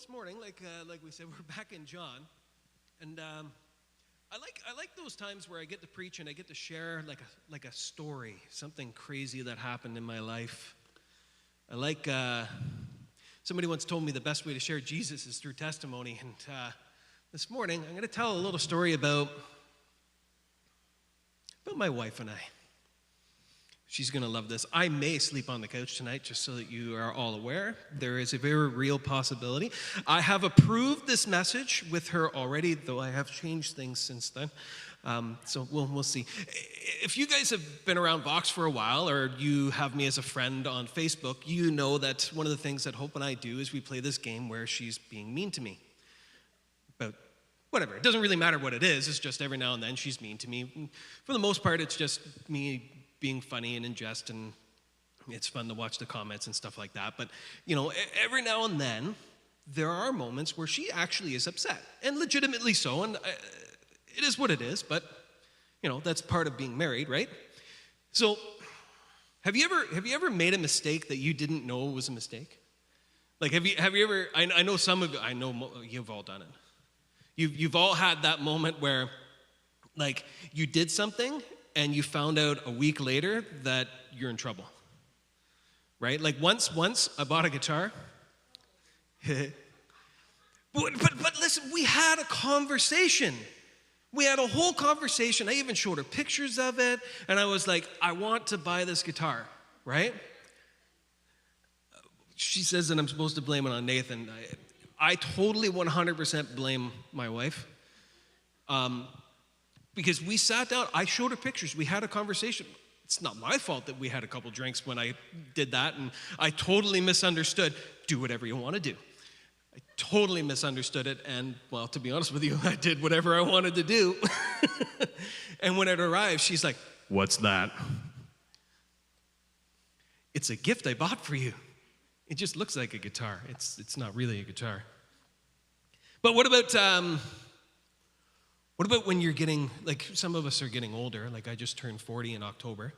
this morning, like we said, we're back in John, and I like those times where I get to preach and I get to share like a story, something crazy that happened in my life. I like somebody once told me the best way to share Jesus is through testimony, and this morning I'm going to tell a little story about my wife and I. She's going to love this. I may sleep on the couch tonight, just so that you are all aware. There is a very real possibility. I have approved this message with her already, though I have changed things since then. So we'll see. If you guys have been around Vox for a while, or you have me as a friend on Facebook, you know that one of the things that Hope and I do is we play this game where she's being mean to me. But whatever, it doesn't really matter what it is. It's just every now and then she's mean to me. For the most part, it's just me being funny and in jest, and it's fun to watch the comments and stuff like that. But, you know, every now and then, there are moments where she actually is upset, and legitimately so, and it is what it is, but, you know, that's part of being married, right? So, have you ever made a mistake that you didn't know was a mistake? Like, have you ever, I know some of you, I know you've all done it. You've all had that moment where, like, you did something, and you found out a week later that you're in trouble, right? Like once I bought a guitar. but listen, we had a conversation. We had a whole conversation. I even showed her pictures of it, and I was like, I want to buy this guitar, right? She says that I'm supposed to blame it on Nathan. I totally 100% blame my wife. Because we sat down, I showed her pictures, we had a conversation. It's not my fault that we had a couple drinks when I did that, and I totally misunderstood. Do whatever you want to do. I totally misunderstood it, and, well, to be honest with you, I did whatever I wanted to do. And when it arrived, she's like, "What's that?" "It's a gift I bought for you. It just looks like a guitar. It's not really a guitar." But what about when you're getting, like, some of us are getting older, like I just turned 40 in October,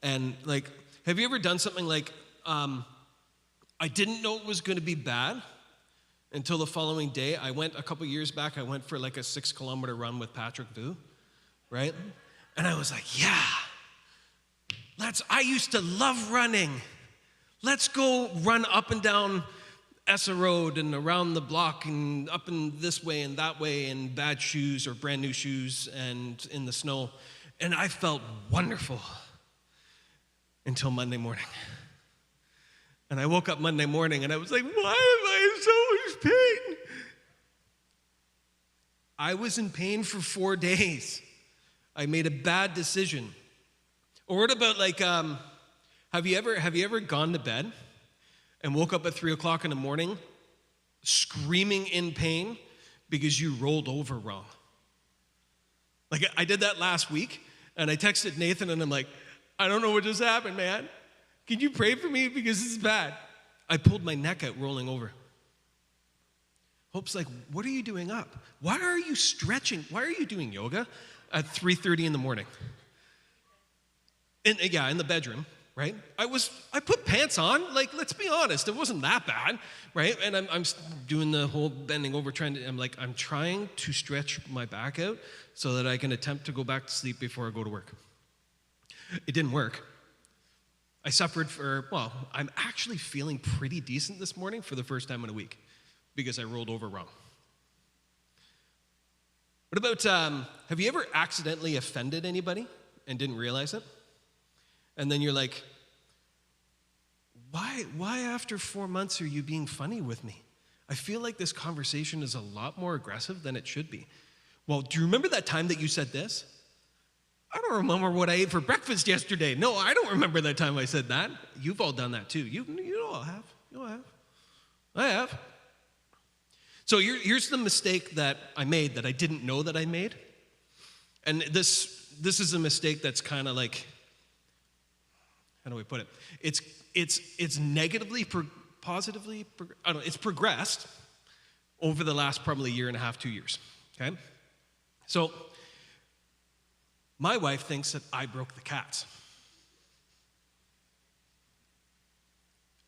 and, like, have you ever done something like, I didn't know it was going to be bad until the following day? A couple years back, I went for like a 6-kilometer run with Patrick Vu, right? And I was like, yeah, I used to love running. Let's go run up and down Essa Road and around the block and up and this way and that way in bad shoes or brand new shoes and in the snow. And I felt wonderful until Monday morning. And I woke up Monday morning and I was like, why am I in so much pain? I was in pain for 4 days. I made a bad decision. Or what about, like, have you ever gone to bed and woke up at 3 o'clock in the morning screaming in pain because you rolled over wrong? Like, I did that last week, and I texted Nathan, and I'm like, I don't know what just happened, man. Can you pray for me, because this is bad? I pulled my neck out rolling over. Hope's like, what are you doing up? Why are you stretching? Why are you doing yoga at 3:30 in the morning? In the bedroom. Right? I put pants on. Like, let's be honest, it wasn't that bad, right? And I'm doing the whole bending over, I'm trying to stretch my back out so that I can attempt to go back to sleep before I go to work. It didn't work. I suffered I'm actually feeling pretty decent this morning for the first time in a week because I rolled over wrong. What about, have you ever accidentally offended anybody and didn't realize it? And then you're like, why after 4 months are you being funny with me? I feel like this conversation is a lot more aggressive than it should be. Well, do you remember that time that you said this? I don't remember what I ate for breakfast yesterday. No, I don't remember that time I said that. You've all done that too. You all have. You all have. I have. So here's the mistake that I made that I didn't know that I made. And this is a mistake that's kind of like, how do we put it? It's negatively, positively, it's progressed over the last probably 1.5 2 years, okay? So my wife thinks that I broke the cats.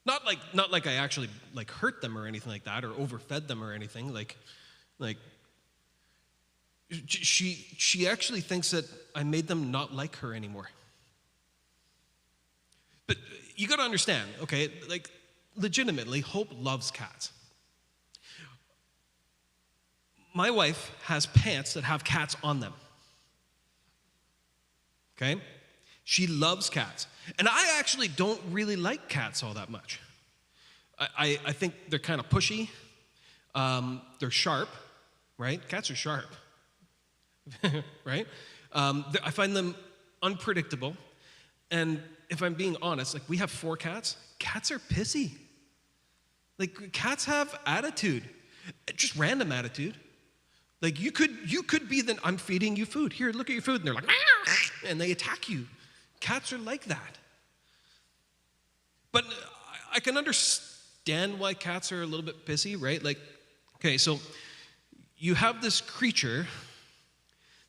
Not like I actually like hurt them or anything like that, or overfed them or anything. Like she actually thinks that I made them not like her anymore. But you got to understand, okay? Like, legitimately, Hope loves cats. My wife has pants that have cats on them. Okay? She loves cats. And I actually don't really like cats all that much. I think they're kind of pushy. They're sharp, right? Cats are sharp, right? I find them unpredictable. And if I'm being honest, like, we have 4 cats. Cats are pissy. Like, cats have attitude, just random attitude. Like, you could be I'm feeding you food. Here, look at your food. And they're like, and they attack you. Cats are like that. But I can understand why cats are a little bit pissy, right? Like, okay, so you have this creature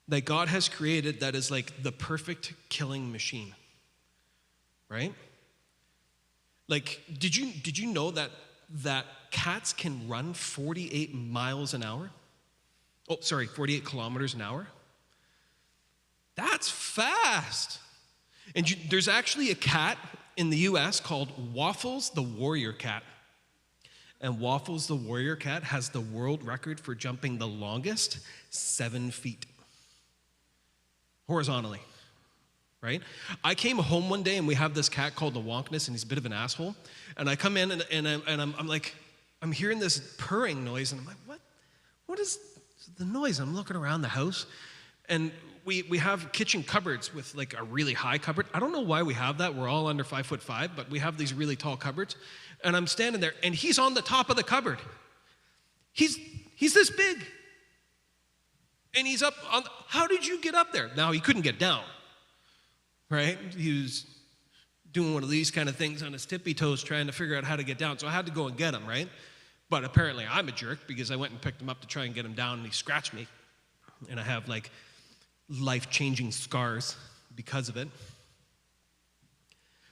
that God has created that is like the perfect killing machine, right? Like, did you know that cats can run 48 miles an hour? 48 kilometers an hour. That's fast. And there's actually a cat in the US called Waffles the Warrior Cat. And Waffles the Warrior Cat has the world record for jumping the longest, 7 feet. Horizontally, right? I came home one day and we have this cat called the Wonkness, and he's a bit of an asshole. And I come in and I'm like, I'm hearing this purring noise, and I'm like, what is the noise? I'm looking around the house, and we have kitchen cupboards with like a really high cupboard. I don't know why we have that. We're all under 5'5", but we have these really tall cupboards. And I'm standing there, and he's on the top of the cupboard. He's this big. And he's up on, how did you get up there? Now, he couldn't get down, right? He was doing one of these kind of things on his tippy toes trying to figure out how to get down. So I had to go and get him, right? But apparently I'm a jerk because I went and picked him up to try and get him down, and he scratched me. And I have like life-changing scars because of it.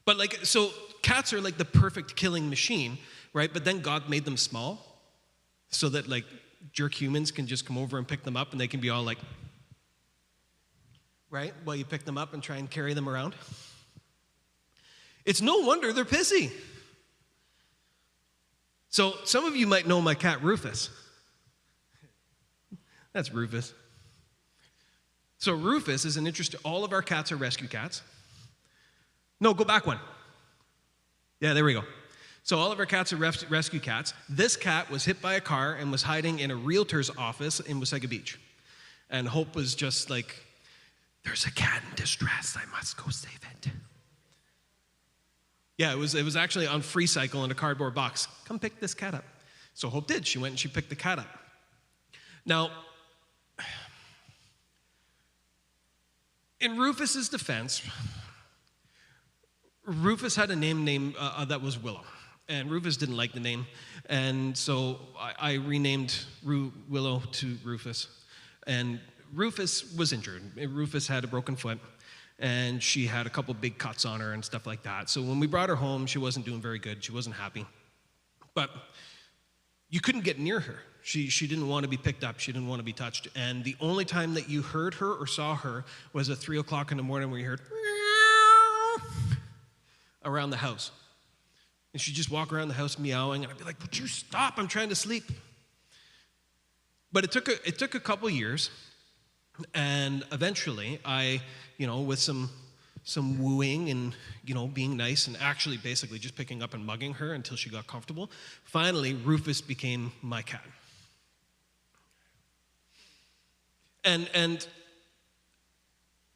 But like, so cats are like the perfect killing machine, right? But then God made them small so that like jerk humans can just come over and pick them up, and they can be all like, right? While you pick them up and try and carry them around. It's no wonder they're pissy. So some of you might know my cat Rufus. That's Rufus. So Rufus is an interesting, all of our cats are rescue cats. No, go back one. Yeah, there we go. So all of our cats are rescue cats. This cat was hit by a car and was hiding in a realtor's office in Wasaga Beach. And Hope was just like, there's a cat in distress, I must go save it. Yeah, it was actually on Free Cycle in a cardboard box. Come pick this cat up. So Hope did. She went and she picked the cat up. Now, in Rufus's defense, Rufus had a name that was Willow. And Rufus didn't like the name. And so I renamed Willow to Rufus. And Rufus was injured. Rufus had a broken foot. And she had a couple big cuts on her and stuff like that. So when we brought her home, she wasn't doing very good. She wasn't happy. But you couldn't get near her. She didn't want to be picked up. She didn't want to be touched. And the only time that you heard her or saw her was at 3 o'clock in the morning, where you heard around the house. And she'd just walk around the house meowing, and I'd be like, would you stop? I'm trying to sleep. But it took a couple years, and eventually I, with some wooing and, being nice and actually basically just picking up and mugging her until she got comfortable, finally Rufus became my cat. And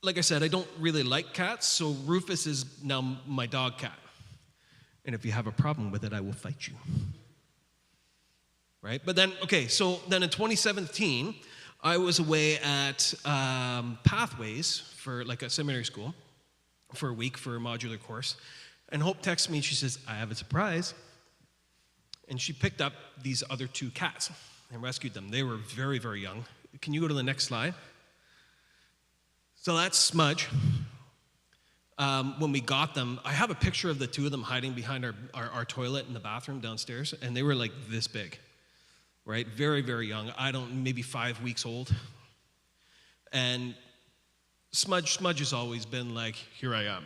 like I said, I don't really like cats, so Rufus is now my dog cat. And if you have a problem with it, I will fight you. Right? But then, so then in 2017, I was away at Pathways for like a seminary school for a week for a modular course. And Hope texts me and she says, I have a surprise. And she picked up these other 2 cats and rescued them. They were very, very young. Can you go to the next slide? So that's Smudge. when we got them, I have a picture of the two of them hiding behind our toilet in the bathroom downstairs, and they were like this big, right? Very, very young. Maybe 5 weeks old. And Smudge has always been like, here I am,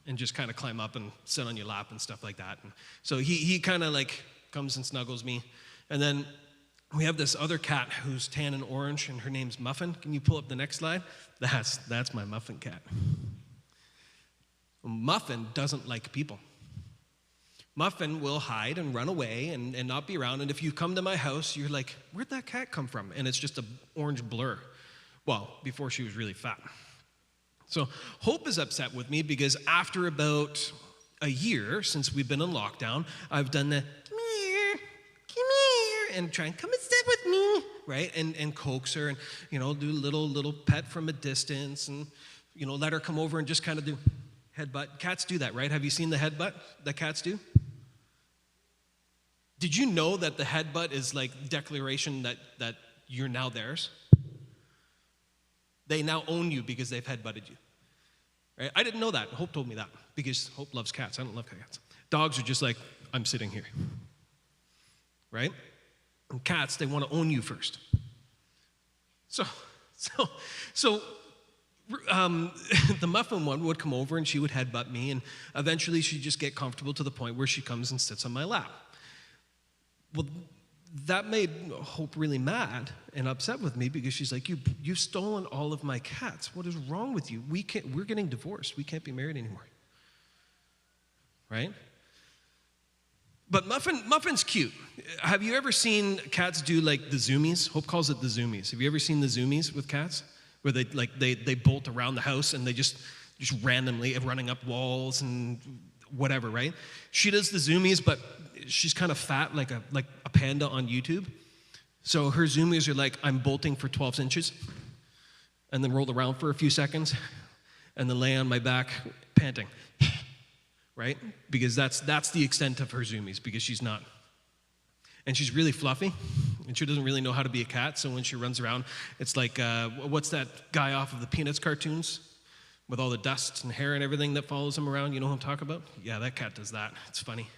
and just kind of climb up and sit on your lap and stuff like that. And so he kind of like comes and snuggles me. And then we have this other cat who's tan and orange, and her name's Muffin. Can you pull up the next slide? That's my Muffin cat. Muffin doesn't like people. Muffin will hide and run away and not be around. And if you come to my house, you're like, where'd that cat come from? And it's just an orange blur. Well, before she was really fat. So Hope is upset with me because after about a year since we've been in lockdown, I've done the come here, and try and come and sit with me, right? And coax her and, do little pet from a distance and, let her come over and just kind of do headbutt. Cats do that, right? Have you seen the headbutt that cats do? Did you know that the headbutt is like declaration that you're now theirs? They now own you because they've headbutted you. Right? I didn't know that. Hope told me that because Hope loves cats. I don't love cats. Dogs are just like, I'm sitting here. Right? And cats, they want to own you first. So the Muffin one would come over and she would headbutt me, and eventually she'd just get comfortable to the point where she comes and sits on my lap. Well, that made Hope really mad and upset with me because she's like, you've stolen all of my cats. What is wrong with you? We're getting divorced. We can't be married anymore. Right? But Muffin's cute. Have you ever seen cats do like the zoomies? Hope calls it the zoomies. Have you ever seen the zoomies with cats? Where they bolt around the house and they just randomly running up walls and whatever, right? She does the zoomies, but she's kind of fat, like a panda on YouTube. So her zoomies are like, I'm bolting for 12 inches, and then roll around for a few seconds, and then lay on my back, panting, right? Because that's the extent of her zoomies, because she's not. And she's really fluffy, and she doesn't really know how to be a cat, so when she runs around, it's like, what's that guy off of the Peanuts cartoons? With all the dust and hair and everything that follows him around, you know who I'm talking about? Yeah, that cat does that. It's funny.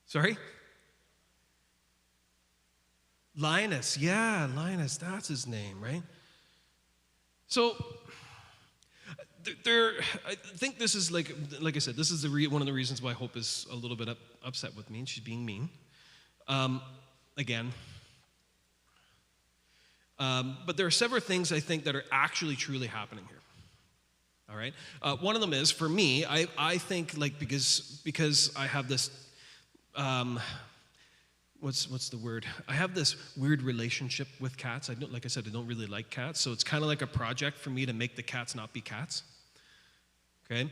Sorry? Linus. Yeah, Linus. That's his name, right? So, I think this is like I said, this is one of the reasons why Hope is a little bit upset with me, and she's being mean. Again. But there are several things I think that are actually truly happening here. All right? One of them is, for me, I think because I have this, what's the word? I have this weird relationship with cats. I don't really like cats, so it's kind of like a project for me to make the cats not be cats. Okay?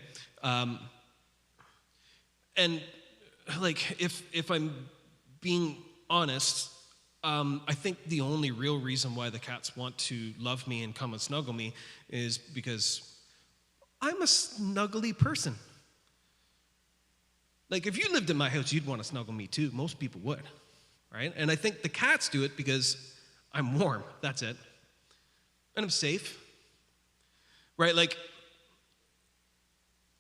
And like if I'm being honest, I think the only real reason why the cats want to love me and come and snuggle me is because I'm a snuggly person. Like, if you lived in my house, you'd want to snuggle me too. Most people would, right? And I think the cats do it because I'm warm. That's it. And I'm safe, right? Like,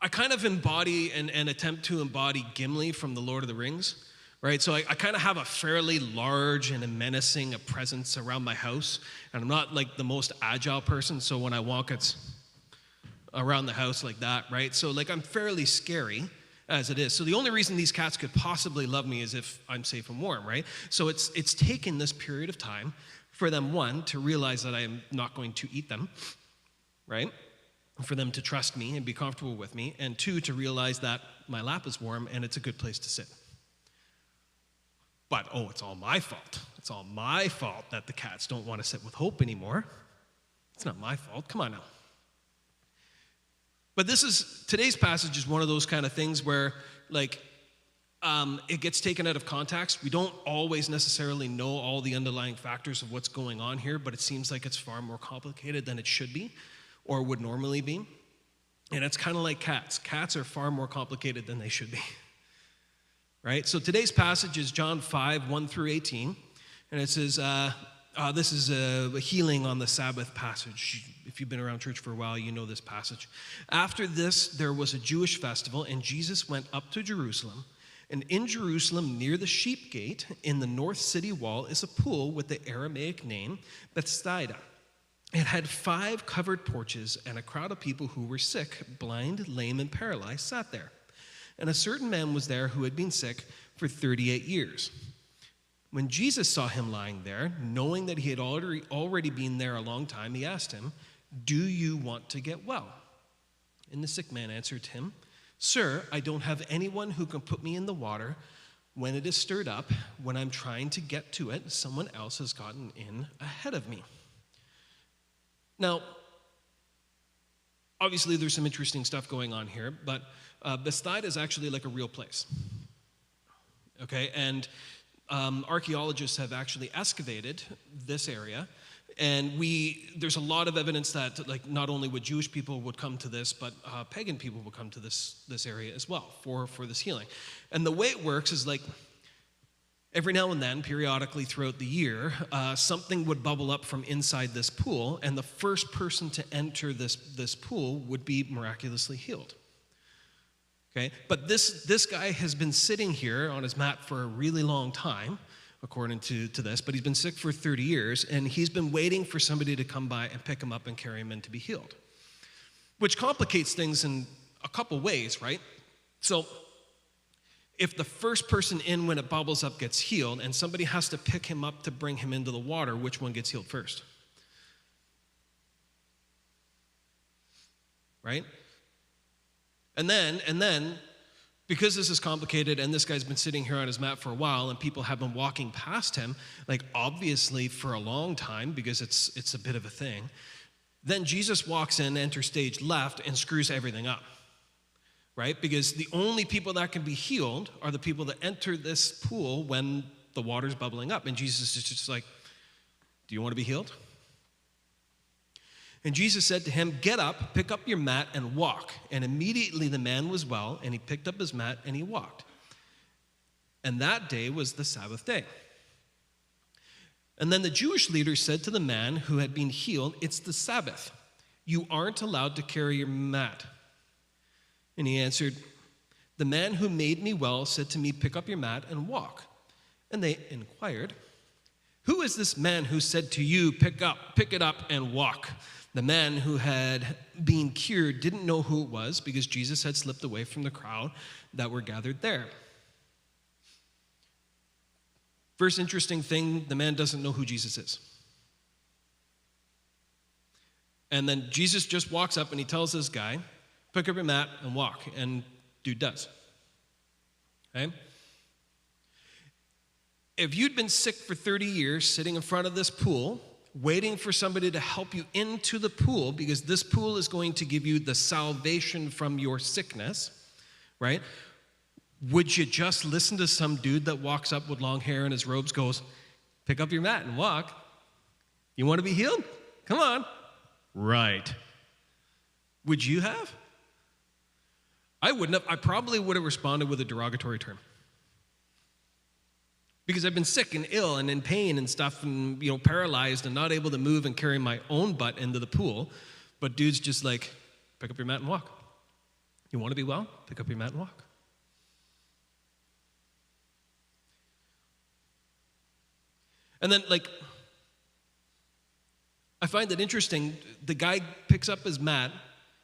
I kind of embody and attempt to embody Gimli from The Lord of the Rings. Right, so I kind of have a fairly large and a menacing presence around my house, and I'm not like the most agile person, so when I walk, it's around the house like that, right? So like I'm fairly scary as it is. So the only reason these cats could possibly love me is if I'm safe and warm, right? So it's taken this period of time for them, one, to realize that I am not going to eat them, right? For them to trust me and be comfortable with me, and two, to realize that my lap is warm and it's a good place to sit. But, it's all my fault. It's all my fault that the cats don't want to sit with Hope anymore. It's not my fault. Come on now. But today's passage is one of those kind of things where, like, it gets taken out of context. We don't always necessarily know all the underlying factors of what's going on here, but it seems like it's far more complicated than it should be or would normally be. And it's kind of like cats. Cats are far more complicated than they should be. Right? So today's passage is John 5, 1 through 18. And it says, This is a healing on the Sabbath passage. If you've been around church for a while, you know this passage. After this, there was a Jewish festival, and Jesus went up to Jerusalem. And in Jerusalem, near the sheep gate, in the north city wall, is a pool with the Aramaic name Bethesda. It had 5 covered porches, and a crowd of people who were sick, blind, lame, and paralyzed sat there. And a certain man was there who had been sick for 38 years. When Jesus saw him lying there, knowing that he had already been there a long time, he asked him, "Do you want to get well?" And the sick man answered him, "Sir, I don't have anyone who can put me in the water when it is stirred up. When I'm trying to get to it, someone else has gotten in ahead of me." Now, obviously there's some interesting stuff going on here, but Bethsaida is actually like a real place. Okay, and archaeologists have actually excavated this area, and there's a lot of evidence that like not only would Jewish people would come to this, but pagan people would come to this area as well for this healing. And the way it works is like every now and then, periodically throughout the year, something would bubble up from inside this pool, and the first person to enter this pool would be miraculously healed. Okay, but this guy has been sitting here on his mat for a really long time, according to this, but he's been sick for 30 years, and he's been waiting for somebody to come by and pick him up and carry him in to be healed, which complicates things in a couple ways, right? So if the first person in when it bubbles up gets healed, and somebody has to pick him up to bring him into the water, which one gets healed first? Right? And then, because this is complicated and this guy's been sitting here on his mat for a while and people have been walking past him, like obviously for a long time, because it's a bit of a thing, then Jesus walks in, enters stage left, and screws everything up, right? Because the only people that can be healed are the people that enter this pool when the water's bubbling up. And Jesus is just like, "Do you want to be healed?" And Jesus said to him, "Get up, pick up your mat, and walk." And immediately the man was well, and he picked up his mat, and he walked. And that day was the Sabbath day. And then the Jewish leaders said to the man who had been healed, "It's the Sabbath. You aren't allowed to carry your mat." And he answered, "The man who made me well said to me, 'Pick up your mat and walk.'" And they inquired, "Who is this man who said to you, 'Pick it up and walk'?" The man who had been cured didn't know who it was because Jesus had slipped away from the crowd that were gathered there. First interesting thing, the man doesn't know who Jesus is. And then Jesus just walks up and he tells this guy, "Pick up your mat and walk." And dude does. Okay? If you'd been sick for 30 years, sitting in front of this pool, waiting for somebody to help you into the pool, because this pool is going to give you the salvation from your sickness, right? Would you just listen to some dude that walks up with long hair and his robes goes, "Pick up your mat and walk"? You want to be healed? Come on. Right. Would you have? I wouldn't have. I probably would have responded with a derogatory term. Because I've been sick and ill and in pain and stuff and, paralyzed and not able to move and carry my own butt into the pool. But dude's just like, "Pick up your mat and walk." You want to be well? Pick up your mat and walk. And then, I find it interesting. The guy picks up his mat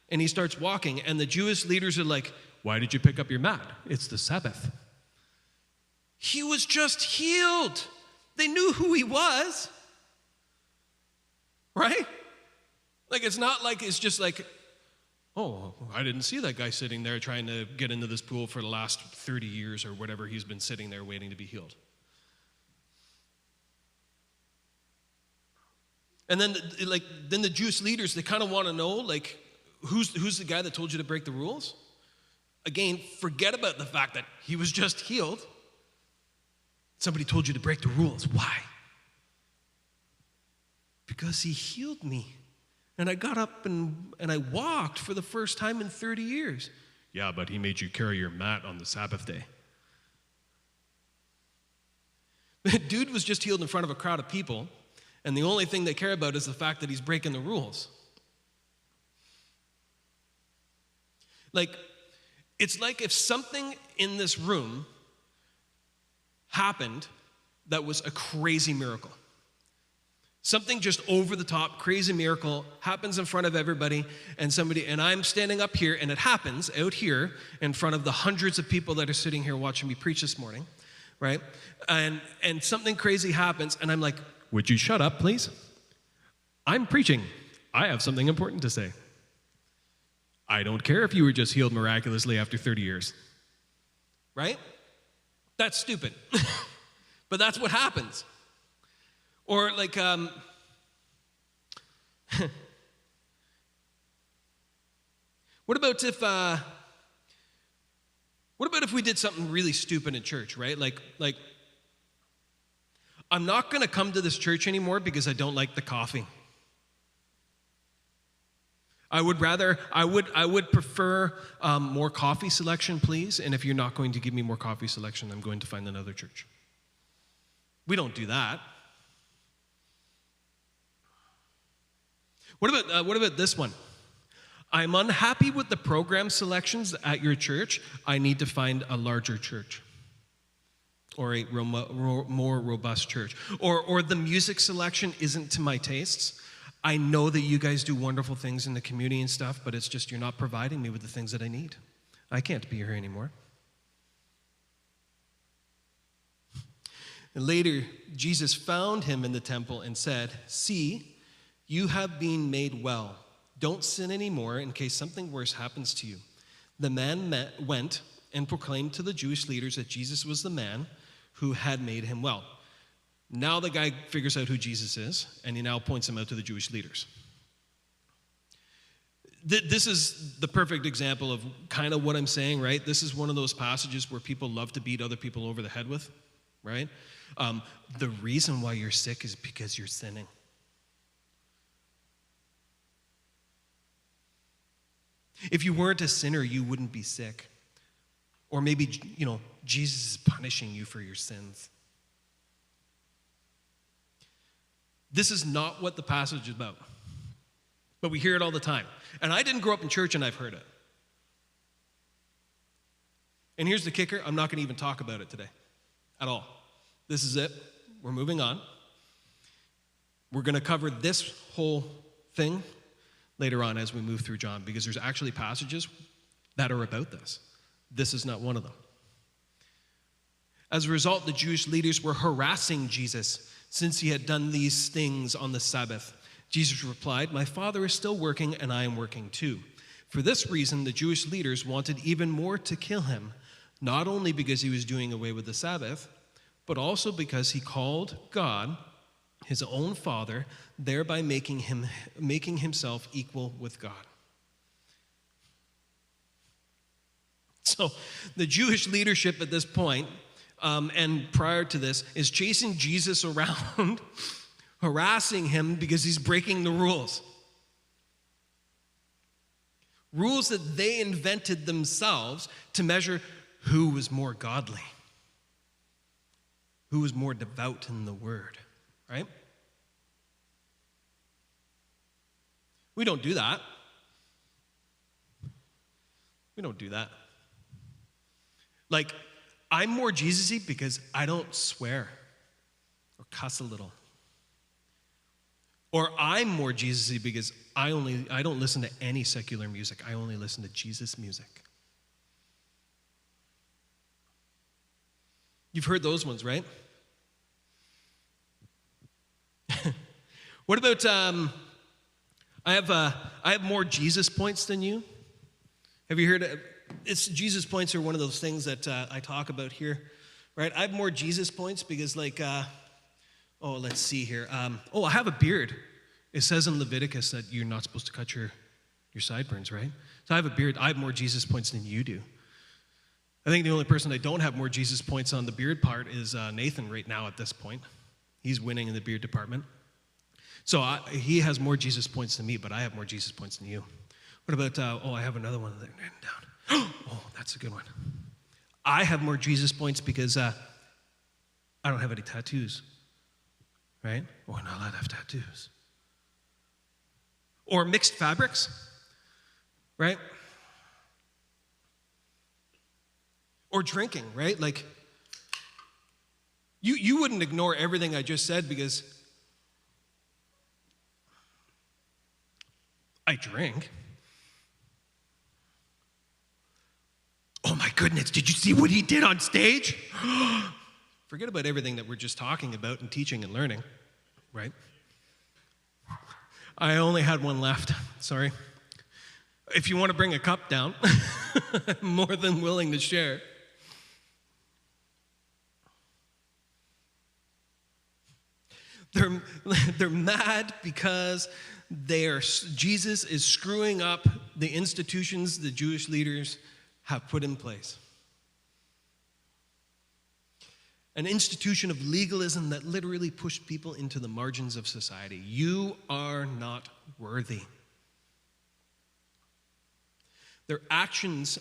and he starts walking, and the Jewish leaders are like, "Why did you pick up your mat? It's the Sabbath." He was just healed. They knew who he was. Right? It's not like it's just like, "Oh, I didn't see that guy sitting there trying to get into this pool for the last 30 years or whatever he's been sitting there waiting to be healed." And then the Jewish leaders, they kind of want to know, who's the guy that told you to break the rules? Again, forget about the fact that he was just healed. Somebody told you to break the rules. Why? Because he healed me. And I got up and I walked for the first time in 30 years. "Yeah, but he made you carry your mat on the Sabbath day." The dude was just healed in front of a crowd of people. And the only thing they care about is the fact that he's breaking the rules. Like, it's like if something in this room happened that was a crazy miracle. Something just over the top, crazy miracle happens in front of everybody, and I'm standing up here, and it happens out here in front of the hundreds of people that are sitting here watching me preach this morning, right? And something crazy happens, and I'm like, would you shut up, please? I'm preaching. I have something important to say. I don't care if you were just healed miraculously after 30 years, right? That's stupid. But that's what happens. Or like, what about if we did something really stupid in church, right? Like, I'm not going to come to this church anymore because I don't like the coffee. I would prefer more coffee selection, please. And if you're not going to give me more coffee selection, I'm going to find another church. We don't do that. What about this one? I'm unhappy with the program selections at your church. I need to find a larger church or a more robust church. Or the music selection isn't to my tastes. I know that you guys do wonderful things in the community and stuff, but it's just you're not providing me with the things that I need. I can't be here anymore. And later, Jesus found him in the temple and said, "See, you have been made well. Don't sin anymore in case something worse happens to you." The man went and proclaimed to the Jewish leaders that Jesus was the man who had made him well. Now the guy figures out who Jesus is, and he now points him out to the Jewish leaders. This is the perfect example of kind of what I'm saying, right? This is one of those passages where people love to beat other people over the head with, right? The reason why you're sick is because you're sinning. If you weren't a sinner, you wouldn't be sick. Or maybe, Jesus is punishing you for your sins. This is not what the passage is about. But we hear it all the time. And I didn't grow up in church, and I've heard it. And here's the kicker. I'm not going to even talk about it today at all. This is it. We're moving on. We're going to cover this whole thing later on as we move through John, because there's actually passages that are about this. This is not one of them. As a result, the Jewish leaders were harassing Jesus since he had done these things on the Sabbath. Jesus replied, "My Father is still working, and I am working too." For this reason, the Jewish leaders wanted even more to kill him, not only because he was doing away with the Sabbath, but also because he called God his own Father, thereby making himself equal with God. So the Jewish leadership at this point, and prior to this, is chasing Jesus around, harassing him because he's breaking the rules. Rules that they invented themselves to measure who was more godly, who was more devout in the word, right? We don't do that. We don't do that. Like, I'm more Jesus-y because I don't swear or cuss a little. Or I'm more Jesus-y because I don't listen to any secular music. I only listen to Jesus music. You've heard those ones, right? What about I have more Jesus points than you? Have you heard? It's Jesus points are one of those things that I talk about here, right? I have more Jesus points because, let's see here. I have a beard. It says in Leviticus that you're not supposed to cut your sideburns, right? So I have a beard. I have more Jesus points than you do. I think the only person I don't have more Jesus points on the beard part is Nathan right now at this point. He's winning in the beard department. So he has more Jesus points than me, but I have more Jesus points than you. What about, I have another one written down. Oh, that's a good one. I have more Jesus points because I don't have any tattoos. right? Or we're not allowed to have tattoos. Or mixed fabrics, right? Or drinking, right? Like, you wouldn't ignore everything I just said because I drink. Oh my goodness, did you see what he did on stage? Forget about everything that we're just talking about and teaching and learning, right? I only had one left, sorry. If you want to bring a cup down, I'm more than willing to share. They're mad because Jesus is screwing up the institutions the Jewish leaders have put in place. An institution of legalism that literally pushed people into the margins of society. You are not worthy. Their actions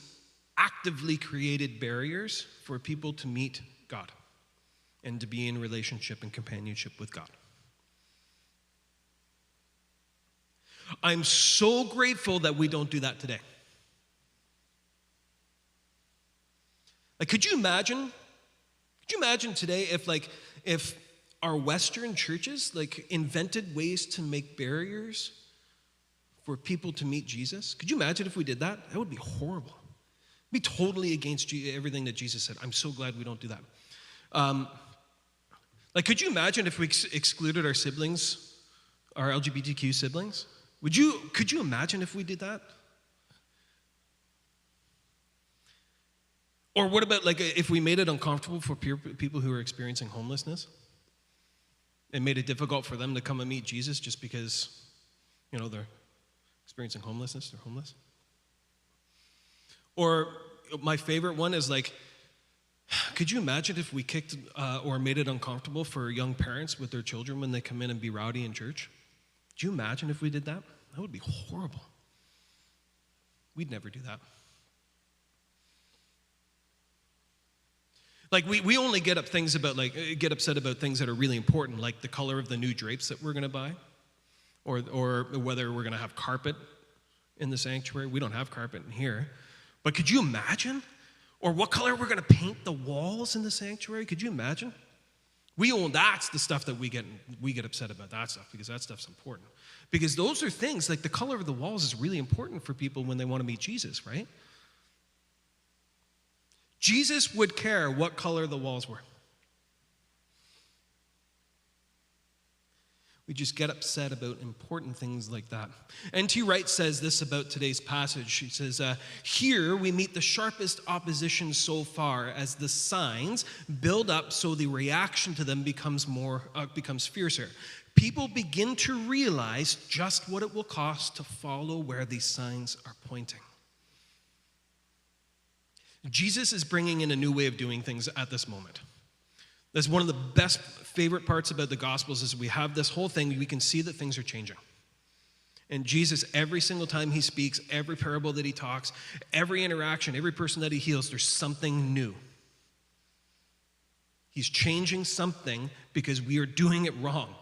actively created barriers for people to meet God and to be in relationship and companionship with God. I'm so grateful that we don't do that today. Like, could you imagine today if our Western churches invented ways to make barriers for people to meet Jesus? Could you imagine if we did that? That would be horrible. It'd be totally against everything that Jesus said. I'm so glad we don't do that. Could you imagine if we excluded our siblings, our LGBTQ siblings? Could you imagine if we did that? Or what about if we made it uncomfortable for people who are experiencing homelessness? It made it difficult for them to come and meet Jesus just because, they're experiencing homelessness, they're homeless. Or my favorite one is could you imagine if we kicked or made it uncomfortable for young parents with their children when they come in and be rowdy in church? Could you imagine if we did that? That would be horrible. We'd never do that. We only get upset about things that are really important, like the color of the new drapes that we're going to buy, or whether we're going to have carpet in the sanctuary. We don't have carpet in here. But could you imagine? Or what color we're going to paint the walls in the sanctuary? Could you imagine? That's the stuff that we get upset about, that stuff, because that stuff's important. Because those are things, like the color of the walls is really important for people when they want to meet Jesus, right? Jesus would care what color the walls were. We just get upset about important things like that. N.T. Wright says this about today's passage. He says, here we meet the sharpest opposition so far as the signs build up so the reaction to them becomes fiercer. People begin to realize just what it will cost to follow where these signs are pointing. Jesus is bringing in a new way of doing things at this moment. That's one of the best favorite parts about the Gospels is we have this whole thing, we can see that things are changing. And Jesus, every single time he speaks, every parable that he talks, every interaction, every person that he heals, there's something new. He's changing something because we are doing it wrong.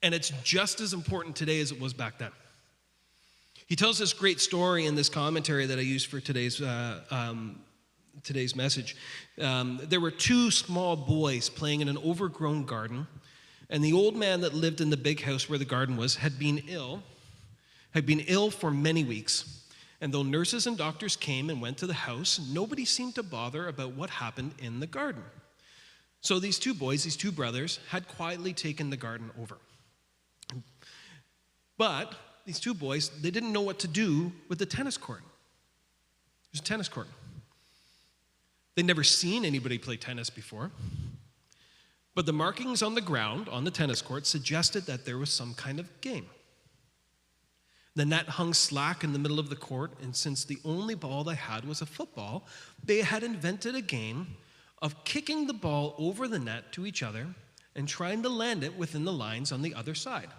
And it's just as important today as it was back then. He tells this great story in this commentary that I used for today's message. There were two small boys playing in an overgrown garden, and the old man that lived in the big house where the garden was had been ill for many weeks. And though nurses and doctors came and went to the house, nobody seemed to bother about what happened in the garden. So these two brothers, had quietly taken the garden over. But these two boys, they didn't know what to do with the tennis court. There's a tennis court. They'd never seen anybody play tennis before. But the markings on the ground, on the tennis court, suggested that there was some kind of game. The net hung slack in the middle of the court, and since the only ball they had was a football, they had invented a game of kicking the ball over the net to each other and trying to land it within the lines on the other side.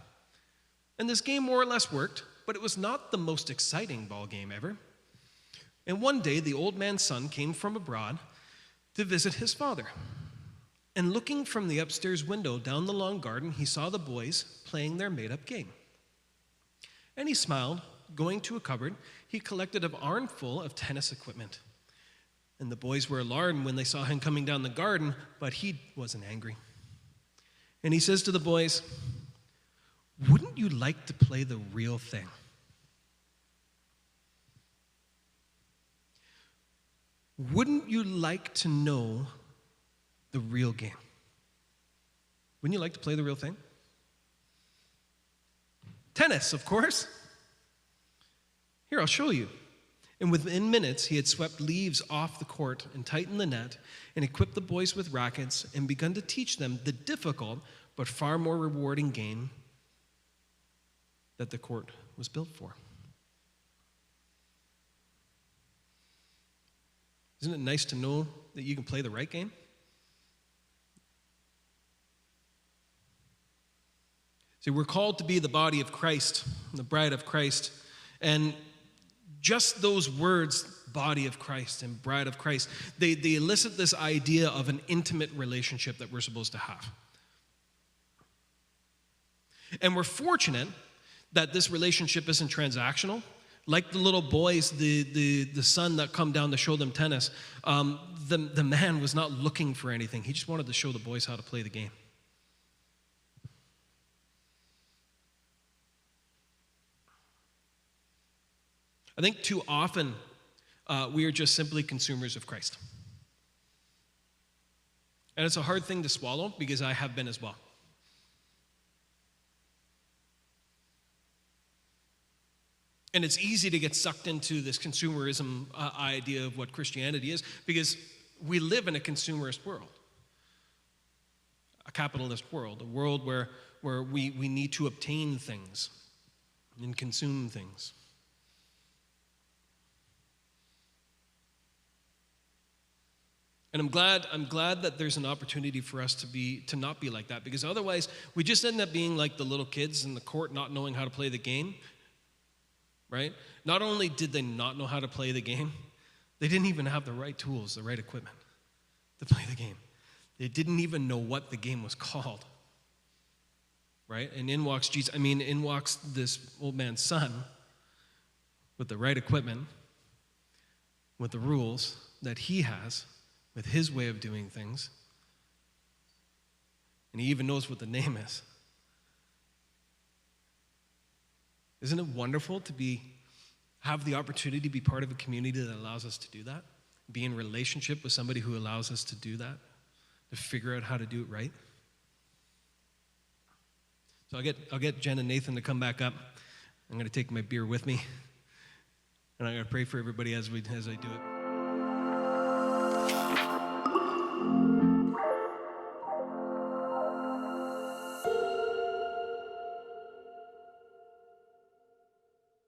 And this game more or less worked, but it was not the most exciting ball game ever. And one day, the old man's son came from abroad to visit his father. And looking from the upstairs window down the long garden, he saw the boys playing their made-up game. And he smiled. Going to a cupboard, he collected an armful of tennis equipment. And the boys were alarmed when they saw him coming down the garden, but he wasn't angry. And he says to the boys, "Wouldn't you like to play the real thing?" Wouldn't you like to know the real game? Wouldn't you like to play the real thing? Tennis, of course. Here, I'll show you. And within minutes, he had swept leaves off the court and tightened the net and equipped the boys with rackets and begun to teach them the difficult but far more rewarding game that the court was built for. Isn't it nice to know that you can play the right game? See, we're called to be the body of Christ, the bride of Christ. And just those words, body of Christ and bride of Christ, they elicit this idea of an intimate relationship that we're supposed to have. And we're fortunate that this relationship isn't transactional. Like the little boys, the son that come down to show them tennis, the man was not looking for anything. He just wanted to show the boys how to play the game. I think too often we are just simply consumers of Christ. And it's a hard thing to swallow because I have been as well. And it's easy to get sucked into this consumerism idea of what Christianity is because we live in a consumerist world, a capitalist world, a world where we need to obtain things and consume things. And I'm glad that there's an opportunity for us to not be like that, because otherwise we just end up being like the little kids in the court not knowing how to play the game, right? Not only did they not know how to play the game, they didn't even have the right tools, the right equipment to play the game. They didn't even know what the game was called, right? And in walks Jesus. In walks this old man's son with the right equipment, with the rules that he has, with his way of doing things. And he even knows what the name is. Isn't it wonderful to have the opportunity to be part of a community that allows us to do that? Be in relationship with somebody who allows us to do that, to figure out how to do it right. So I'll get Jen and Nathan to come back up. I'm going to take my beer with me, and I'm going to pray for everybody as I do it.